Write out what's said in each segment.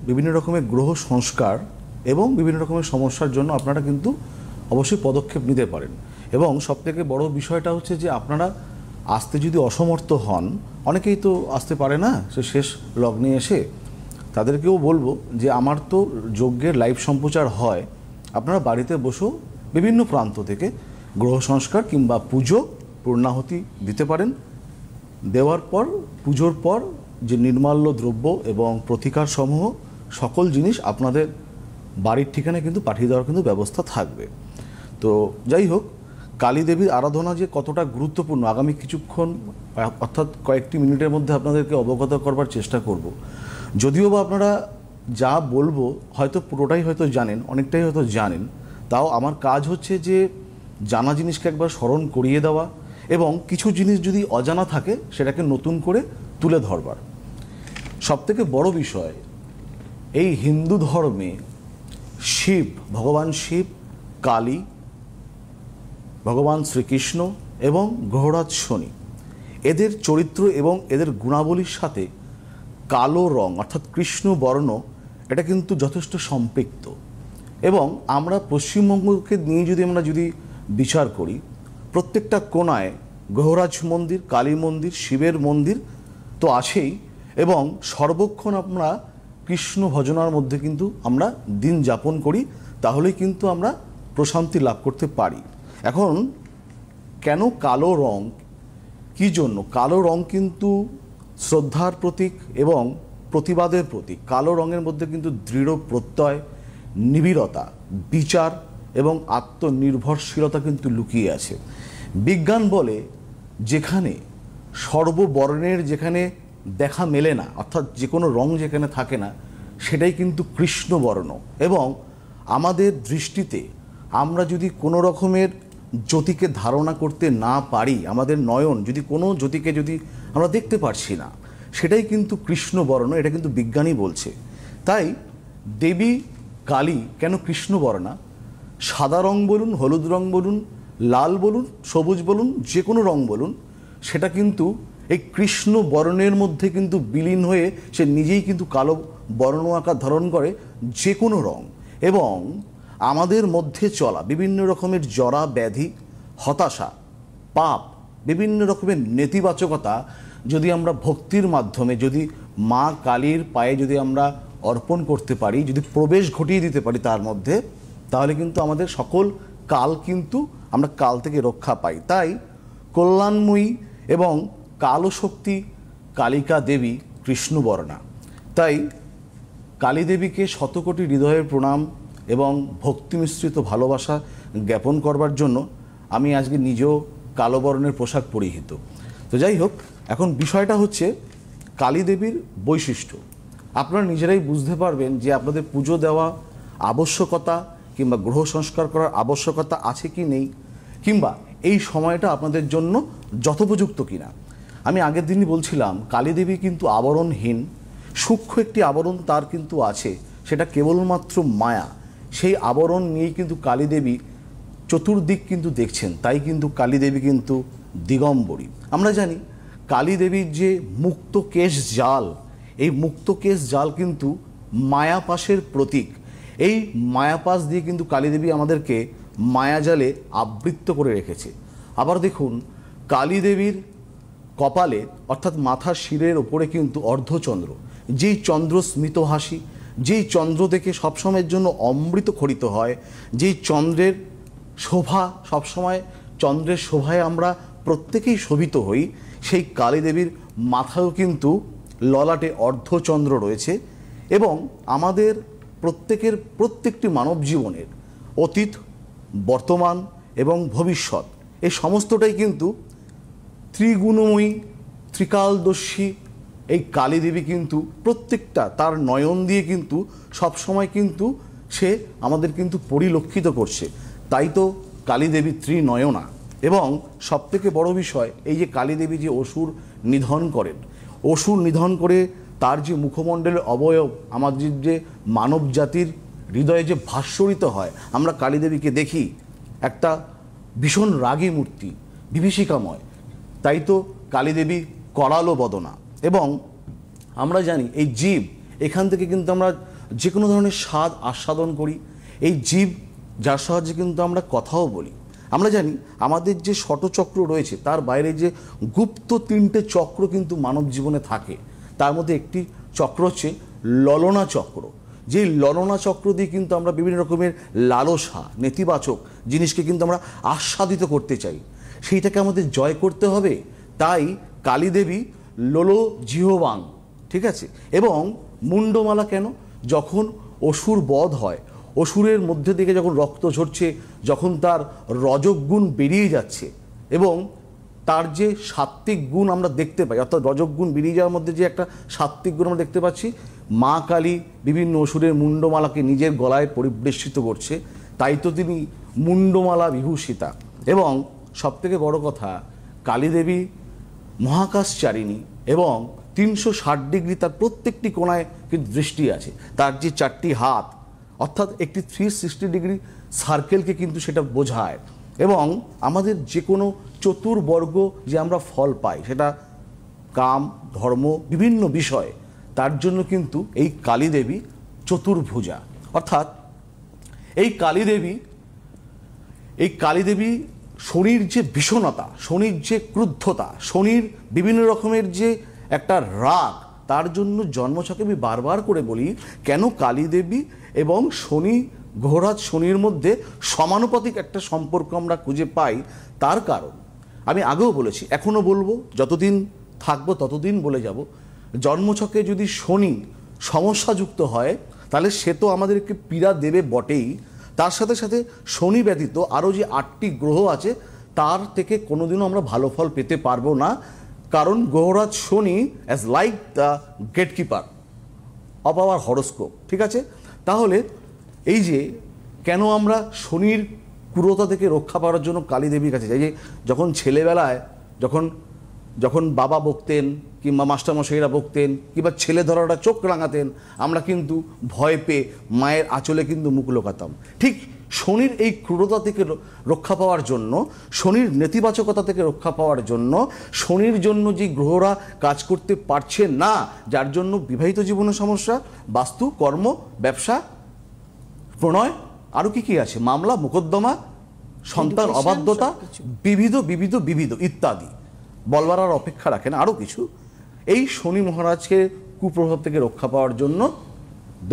বিভিন্ন রকমের গ্রহ সংস্কার এবং বিভিন্ন রকমের সমস্যার জন্য আপনারা কিন্তু অবশ্যই পদক্ষেপ নিতে পারেন। এবং সবথেকে বড় বিষয়টা হচ্ছে যে আপনারা আসতে যদি অসমর্থ হন, অনেকেই তো আসতে পারে না সে শেষ লগ্নে এসে, তাদেরকেও বলবো যে আমার তো যজ্ঞের লাইভ সম্প্রচার হয়, আপনারা বাড়িতে বসেও বিভিন্ন প্রান্ত থেকে গ্রহ সংস্কার কিংবা পুজো পূর্ণাহুতি দিতে পারেন। দেওয়ার পর পুজোর পর যে নির্মাল্য দ্রব্য এবং প্রতিকার সমূহ সকল জিনিস আপনাদের বাড়ির ঠিকানায় কিন্তু পাঠিয়ে দেওয়ার কিন্তু ব্যবস্থা থাকবে। তো যাই হোক, কালী দেবীর আরাধনা যে কতটা গুরুত্বপূর্ণ আগামী কিছুক্ষণ অর্থাৎ কয়েকটি মিনিটের মধ্যে আপনাদেরকে অবগত করবার চেষ্টা করব। যদিও বা আপনারা যা বলবো হয়তো পুরোটাই হয়তো জানেন, অনেকটাই হয়তো জানেন, তাও আমার কাজ হচ্ছে যে জানা জিনিসকে একবার স্মরণ করিয়ে দেওয়া এবং কিছু জিনিস যদি অজানা থাকে সেটাকে নতুন করে তুলে ধরবার। সবথেকে বড় বিষয়, এই হিন্দু ধর্মে শিব, ভগবান শিব, কালী, ভগবান শ্রীকৃষ্ণ এবং গ্রহরাজ শনি, এদের চরিত্র এবং এদের গুণাবলীর সাথে কালো রং অর্থাৎ কৃষ্ণ বর্ণ এটা কিন্তু যথেষ্ট সম্পৃক্ত। এবং আমরা পশ্চিমবঙ্গকে নিয়ে যদি বিচার করি, প্রত্যেকটা কোণায় গ্রহরাজ মন্দির, কালী মন্দির, শিবের মন্দির তো আছেই, এবং সর্বক্ষণ আমরা কৃষ্ণ ভজনার মধ্যে কিন্তু আমরা দিন যাপন করি, তাহলেই কিন্তু আমরা প্রশান্তি লাভ করতে পারি। এখন কেন কালো রং, কী জন্য? কালো রং কিন্তু শ্রদ্ধার প্রতীক এবং প্রতিবাদের প্রতীক। কালো রঙের মধ্যে কিন্তু দৃঢ় প্রত্যয়, নিবিড়তা, বিচার এবং আত্মনির্ভরশীলতা কিন্তু লুকিয়ে আছে। বিজ্ঞান বলে যেখানে সর্ববর্ণের যেখানে দেখা মেলে না, অর্থাৎ যে কোনো রং যেখানে থাকে না, সেটাই কিন্তু কৃষ্ণবর্ণ। এবং আমাদের দৃষ্টিতে আমরা যদি কোনো রকমের জ্যোতিকে ধারণা করতে না পারি, আমাদের নয়ন যদি কোনো জ্যোতিকে যদি আমরা দেখতে পারছি না, সেটাই কিন্তু কৃষ্ণবর্ণ, এটা কিন্তু বিজ্ঞানই বলছে। তাই দেবী কালী কেন কৃষ্ণবর্ণা? সাদা রং বলুন, হলুদ রং বলুন, লাল বলুন, সবুজ বলুন, যে কোনো রং বলুন, সেটা কিন্তু এই কৃষ্ণ বর্ণের মধ্যে কিন্তু বিলীন হয়ে সে নিজেই কিন্তু কালো বর্ণ আকার ধারণ করে যে কোনো রং। এবং আমাদের মধ্যে চলা বিভিন্ন রকমের জরা ব্যাধি, হতাশা, পাপ, বিভিন্ন রকমের নেতিবাচকতা যদি আমরা ভক্তির মাধ্যমে যদি মা কালীর পায়ে যদি আমরা অর্পণ করতে পারি, যদি প্রবেশ ঘটিয়ে দিতে পারি তার মধ্যে, তাহলে কিন্তু আমাদের সকল কাল কিন্তু আমরা কাল থেকে রক্ষা পাই। তাই কল্যাণময়ী এবং কালো শক্তি কালিকা দেবী কৃষ্ণবর্ণা। তাই কালী দেবীকে শতকোটি হৃদয়ের প্রণাম এবং ভক্তি মিশ্রিত ভালোবাসা জ্ঞাপন করবার জন্য আমি আজকে নিজেও কালো বর্ণের পোশাক পরিহিত। তো যাই হোক, এখন বিষয়টা হচ্ছে কালী দেবীর বৈশিষ্ট্য। আপনারা নিজেরাই বুঝতে পারবেন যে আপনাদের পুজো দেওয়া আবশ্যকতা কিংবা গ্রহ সংস্কার করার আবশ্যকতা আছে কি নেই, কিংবা এই সময়টা আপনাদের জন্য যথোপযুক্ত কিনা। আমি আগের দিনই বলছিলাম কালী দেবী কিন্তু আবরণহীন, সূক্ষ্ম একটি আবরণ তার কিন্তু আছে, সেটা কেবলমাত্র মায়া। সেই আবরণ নিয়েই কিন্তু কালী দেবী চতুর্দিক কিন্তু দেখছেন, তাই কিন্তু কালী দেবী কিন্তু দিগম্বরী। আমরা জানি কালী দেবীর যে মুক্ত কেশ জাল, এই মুক্ত কেশ জাল কিন্তু মায়াপাশের প্রতীক। এই মায়াপাশ দিয়ে কিন্তু কালী দেবী আমাদেরকে মায়াজালে আবৃত্ত করে রেখেছে। আবার দেখুন কালী দেবীর কপালে অর্থাৎ মাথার শিরের ওপরে কিন্তু অর্ধচন্দ্র, যেই চন্দ্র স্মিত হাসি, যেই চন্দ্র দেখে সবসময়ের জন্য অমৃত খরিত হয়, যেই চন্দ্রের শোভা সবসময়, চন্দ্রের শোভায় আমরা প্রত্যেকেই শোভিত হই, সেই কালী দেবীর মাথায়ও কিন্তু ললাটে অর্ধচন্দ্র রয়েছে। এবং আমাদের প্রত্যেকটি মানব জীবনের অতীত, বর্তমান এবং ভবিষ্যৎ এই সমস্তটাই কিন্তু ত্রিগুণময়ী, ত্রিকালদর্শী এই কালী দেবী কিন্তু প্রত্যেকটা তার নয়ন দিয়ে কিন্তু সবসময় কিন্তু সে আমাদের কিন্তু পরিলক্ষিত করছে। তাই তো কালী দেবী ত্রিনয়না। এবং সবথেকে বড় বিষয়, এই যে কালী দেবী যে অসুর নিধন করেন, অসুর নিধন করে তার যে মুখমণ্ডলের অবয়ব আমাদের যে মানব জাতির হৃদয়ে যে ভাস্বরিত হয়, আমরা কালী দেবীকে দেখি একটা ভীষণ রাগী মূর্তি, বিভীষিকাময়। তাই তো কালী দেবী করালো বদনা। এবং আমরা জানি এই জীব, এখান থেকে কিন্তু আমরা যে কোনো ধরনের স্বাদ আস্বাদন করি। এই জীব, যার সাহায্যে কিন্তু আমরা কথাও বলি। আমরা জানি আমাদের যে ষটচক্র রয়েছে তার বাইরে যে গুপ্ত 3টে চক্র কিন্তু মানব জীবনে থাকে। তার মধ্যে একটি চক্র হচ্ছে ললনা চক্র। যে ললনা চক্র দিয়ে কিন্তু আমরা বিভিন্ন রকমের লালসা, নেতিবাচক জিনিসকে কিন্তু আমরা আস্বাদিত করতে চাই, সেইটাকে আমাদের জয় করতে হবে। তাই কালী দেবী লোলো জিহবাং, ঠিক আছে। এবং মুন্ডমালা কেন? যখন অসুর বধ হয়, অসুরের মধ্যে থেকে যখন রক্ত ঝরছে, যখন তার রজগুণ বেরিয়ে যাচ্ছে এবং তার যে সাত্ত্বিক গুণ আমরা দেখতে পাই, অর্থাৎ রজগুণ বেরিয়ে যাওয়ার মধ্যে যে একটা সাত্ত্বিক গুণ আমরা দেখতে পাচ্ছি, মা কালী বিভিন্ন অসুরের মুন্ডমালাকে নিজের গলায় পরিবেষ্টিত করছে, তাই তো তিনি মুন্ডমালা বিভূষিতা। এবং সবথেকে বড় কথা, কালী দেবী মহাকাশচারিণী এবং 360 ডিগ্রি তার প্রত্যেকটি কোণায় কিন্তু দৃষ্টি আছে। তার যে 4টি হাত, অর্থাৎ একটি 360 ডিগ্রি সার্কেলকে কিন্তু সেটা বোঝায়। এবং আমাদের যে কোনো চতুর্বর্গ যে আমরা ফল পাই, সেটা কাম, ধর্ম, বিভিন্ন বিষয়, তার জন্য কিন্তু এই কালী দেবী চতুর্ভুজা। অর্থাৎ এই কালী দেবী শনির যে ভীষণতা, শনির যে ক্রুদ্ধতা, শনির বিভিন্ন রকমের যে একটা রাগ, তার জন্য জন্মছকে আমি বারবার করে বলি কেন কালী দেবী এবং শনি, গ্রহরাজ শনির মধ্যে সমানুপাতিক একটা সম্পর্ক আমরা খুঁজে পাই। তার কারণ আমি আগেও বলেছি, এখনও বলবো, যতদিন থাকবো ততদিন বলে যাব। জন্মছকে যদি শনি সমস্যাযুক্ত হয়, তাহলে সে তো আমাদেরকে পীড়া দেবে বটেই, তার সাথে সাথে শনি ব্যতীত আরও যে 8টি গ্রহ আছে তার থেকে কোনোদিনও আমরা ভালো ফল পেতে পারবো না। কারণ গ্রহরাজ Shani as like the gatekeeper of our horoscope, ঠিক আছে। তাহলে এই যে কেন আমরা শনির ক্রূরতা থেকে রক্ষা পাওয়ার জন্য কালী দেবীর কাছে যাই, যে যখন ছেলেবেলায় যখন বাবা বকতেন কিংবা মাস্টারমশাইরা বকতেন কিংবা ছেলে ধরাটা চোখ রাঙাতেন, আমরা কিন্তু ভয় পেয়ে মায়ের আঁচলে কিন্তু মুখ লোকাতাম। ঠিক শনির এই ক্রূরতা থেকে রক্ষা পাওয়ার জন্য, শনির নেতিবাচকতা থেকে রক্ষা পাওয়ার জন্য, শনির জন্য যে গ্রহরা কাজ করতে পারছে না, যার জন্য বিবাহিত জীবনের সমস্যা, বাস্তু, কর্ম, ব্যবসা, প্রণয়, আরও কি আছে, মামলা, মোকদ্দমা, সন্তান অবাধ্যতা, বিবিধ ইত্যাদি বলবার আর অপেক্ষা রাখেন, আরও কিছু। এই শনি মহারাজকে কুপ্রভাব থেকে রক্ষা পাওয়ার জন্য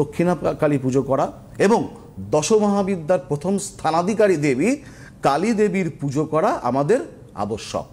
দক্ষিণা কালী পুজো করা এবং দশমহাবিদ্যার প্রথম স্থানাধিকারী দেবী কালী দেবীর পুজো করা আমাদের আবশ্যক।